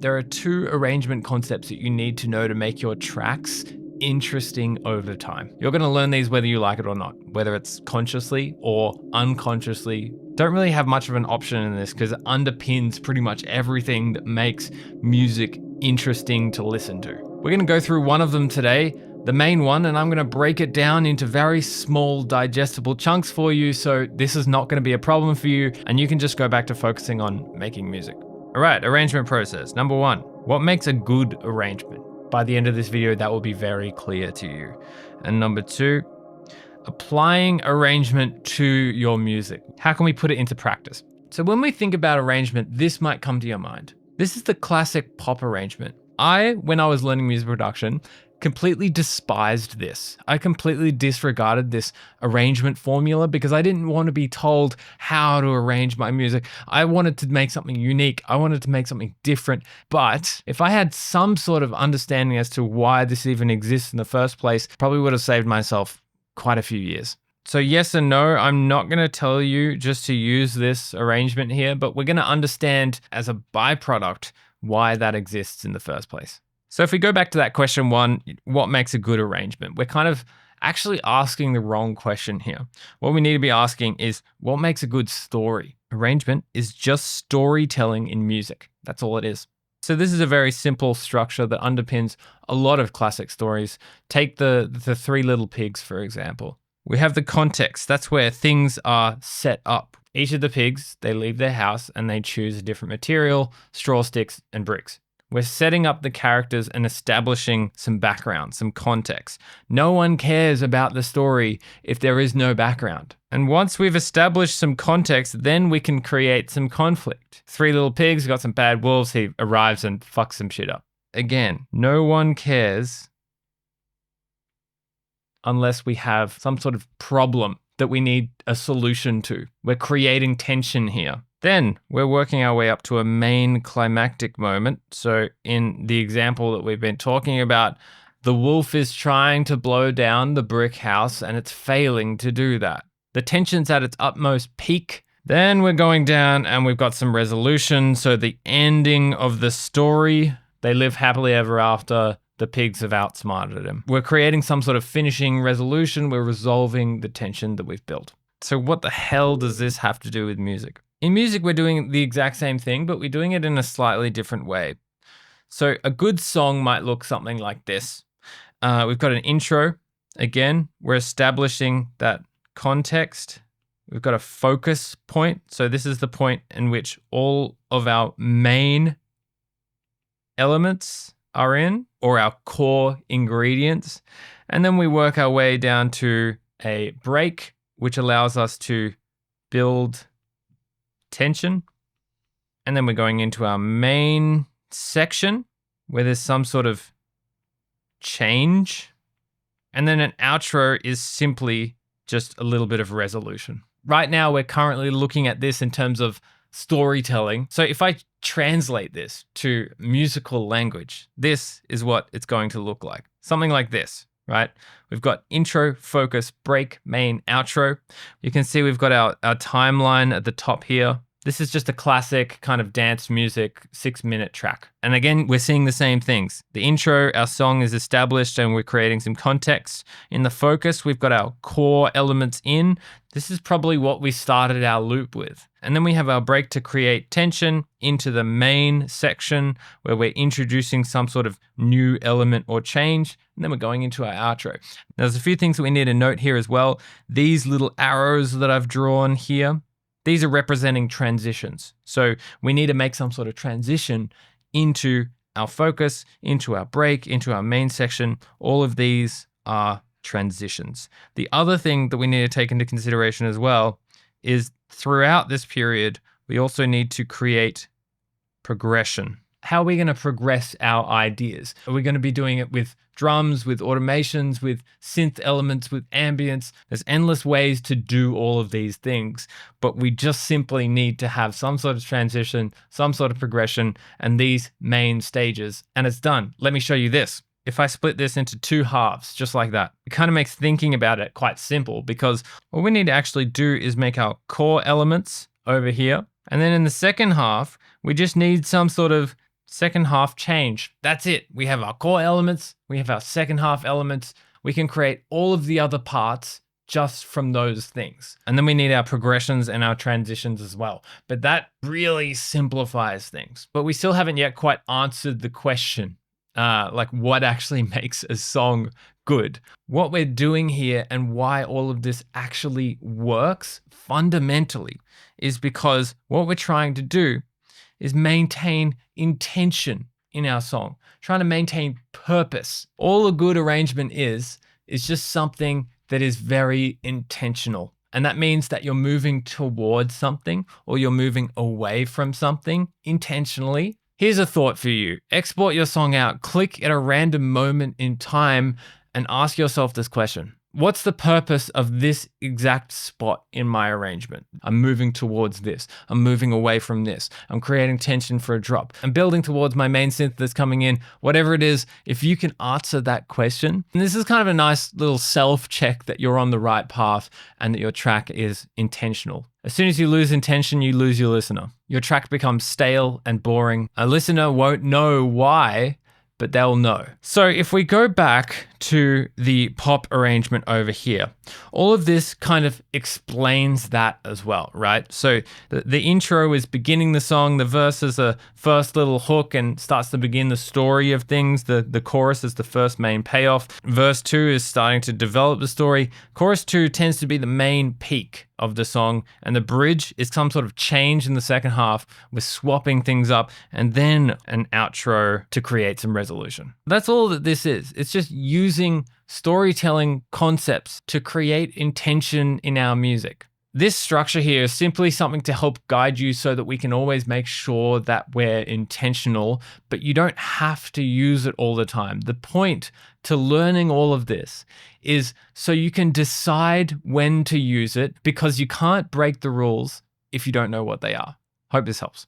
There are two arrangement concepts that you need to know to make your tracks interesting over time. You're going to learn these whether you like it or not, whether it's consciously or unconsciously. Don't really have much of an option in this because it underpins pretty much everything that makes music interesting to listen to. We're going to go through one of them today, the main one, and I'm going to break it down into very small digestible chunks for you, so this is not going to be a problem for you and you can just go back to focusing on making music. All right, arrangement process. Number one, what makes a good arrangement? By the end of this video, that will be very clear to you. And number two, applying arrangement to your music. How can we put it into practice? So when we think about arrangement, this might come to your mind. This is the classic pop arrangement. When I was learning music production, completely despised this. I completely disregarded this arrangement formula because I didn't want to be told how to arrange my music. I wanted to make something unique. I wanted to make something different. But if I had some sort of understanding as to why this even exists in the first place, probably would have saved myself quite a few years. So yes and no, I'm not going to tell you just to use this arrangement here, but we're going to understand as a byproduct why that exists in the first place. So if we go back to that question one, what makes a good arrangement? We're kind of actually asking the wrong question here. What we need to be asking is, what makes a good story? Arrangement is just storytelling in music. That's all it is. So this is a very simple structure that underpins a lot of classic stories. Take the Three Little Pigs, for example. We have the context. That's where things are set up. Each of the pigs, they leave their house and they choose a different material, straw, sticks, and bricks. We're setting up the characters and establishing some background, some context. No one cares about the story if there is no background. And once we've established some context, then we can create some conflict. Three Little Pigs got some bad wolves. He arrives and fucks some shit up. Again, no one cares unless we have some sort of problem that we need a solution to. We're creating tension here. Then we're working our way up to a main climactic moment. So in the example that we've been talking about, the wolf is trying to blow down the brick house and it's failing to do that. The tension's at its utmost peak. Then we're going down and we've got some resolution. So the ending of the story, they live happily ever after. The pigs have outsmarted him. We're creating some sort of finishing resolution. We're resolving the tension that we've built. So what the hell does this have to do with music? In music, we're doing the exact same thing, but we're doing it in a slightly different way. So a good song might look something like this. We've got an intro. Again, we're establishing that context. We've got a focus point. So this is the point in which all of our main elements are in, or our core ingredients. And then we work our way down to a break, which allows us to build tension. And then we're going into our main section where there's some sort of change. And then an outro is simply just a little bit of resolution. Right now, we're currently looking at this in terms of storytelling. So if I translate this to musical language, this is what it's going to look like. Something like this, right? We've got intro, focus, break, main, outro. You can see we've got our timeline at the top here. This is just a classic kind of dance music 6-minute track. And again, we're seeing the same things. The intro, our song is established and we're creating some context. In the focus, we've got our core elements in. This is probably what we started our loop with. And then we have our break to create tension into the main section where we're introducing some sort of new element or change. And then we're going into our outro. Now, there's a few things that we need to note here as well. These little arrows that I've drawn here, these are representing transitions. So we need to make some sort of transition into our focus, into our break, into our main section. All of these are transitions. The other thing that we need to take into consideration as well is throughout this period, we also need to create progression. How are we going to progress our ideas? Are we going to be doing it with drums, with automations, with synth elements, with ambience? There's endless ways to do all of these things, but we just simply need to have some sort of transition, some sort of progression, and these main stages, and it's done. Let me show you this. If I split this into two halves, just like that, it kind of makes thinking about it quite simple because all we need to actually do is make our core elements over here. And then in the second half, we just need some sort of second half change. That's it. We have our core elements, we have our second half elements. We can create all of the other parts just from those things. And then we need our progressions and our transitions as well. But that really simplifies things. But we still haven't yet quite answered the question, like what actually makes a song good. What we're doing here and why all of this actually works fundamentally is because what we're trying to do is maintain intention in our song, trying to maintain purpose. All a good arrangement is just something that is very intentional. And that means that you're moving towards something or you're moving away from something intentionally. Here's a thought for you. Export your song out, click at a random moment in time, and ask yourself this question. What's the purpose of this exact spot in my arrangement? I'm moving towards this. I'm moving away from this. I'm creating tension for a drop. I'm building towards my main synth that's coming in. Whatever it is, if you can answer that question, and this is kind of a nice little self-check that you're on the right path and that your track is intentional. As soon as you lose intention, you lose your listener. Your track becomes stale and boring. A listener won't know why, but they'll know. So if we go back to the pop arrangement over here, all of this kind of explains that as well, right? So the intro is beginning the song, the verse is a first little hook and starts to begin the story of things. The chorus is the first main payoff. Verse 2 is starting to develop the story. Chorus 2 tends to be the main peak of the song, and the bridge is some sort of change in the second half with swapping things up, and then an outro to create some resolution. That's all that this is. It's just using storytelling concepts to create intention in our music. This structure here is simply something to help guide you so that we can always make sure that we're intentional, but you don't have to use it all the time. The point to learning all of this is so you can decide when to use it, because you can't break the rules if you don't know what they are. Hope this helps.